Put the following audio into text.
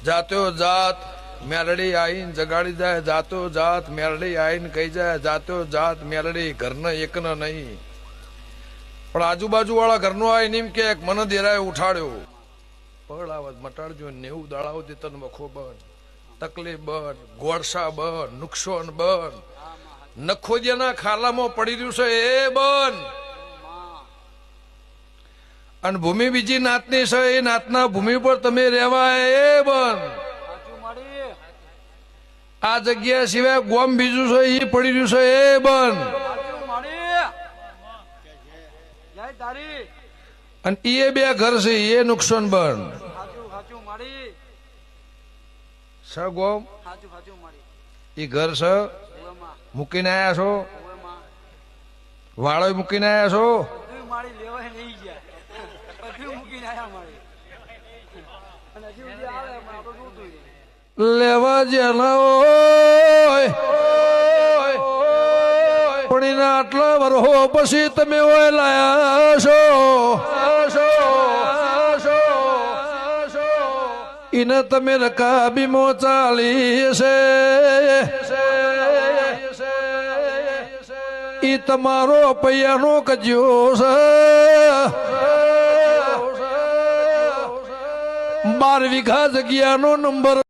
જાતો જાત મેલડી આઈને જગાડી જાય, જાતો જાત મેલડી આઈને કહી જાય, જાતો જાત મેલડી ઘરના એકના નહીં પણ આજુબાજુ વાળા ઘરનો આવીને એમ કે મને દેરાય ઉઠાડ્યો, પગલ આવત મટાડજો, 90 દાડાઓથી તન વખો બન, તકલીફ બન, ગોળસા બન, નુકસાન બન, નખોદિયાના ખાલામાં પડી રહ્યું છે એ બન, અને ભૂમિ બીજી નાતની છે એ નાતના ભૂમિ પર તમે રહેવા એ બન, આ જગ્યા સિવાય ગોમ બીજું છે એ પડી રહ્યું છે એ બન, અને એ બે ઘર છે એ નુકસાન બન ગોમ એ ઘર છે મૂકીને આયા છો, વાળો મૂકીને આયા છો, લેવા જેના પણ એના આટલા વર્ષો પછી તમે ઓય લાયા છો, એને તમે રકાબીમો ચાલી છે, ઈ તમારો પૈયાનો કજ્યો છે, 12 વીઘા જગ્યાનો નંબર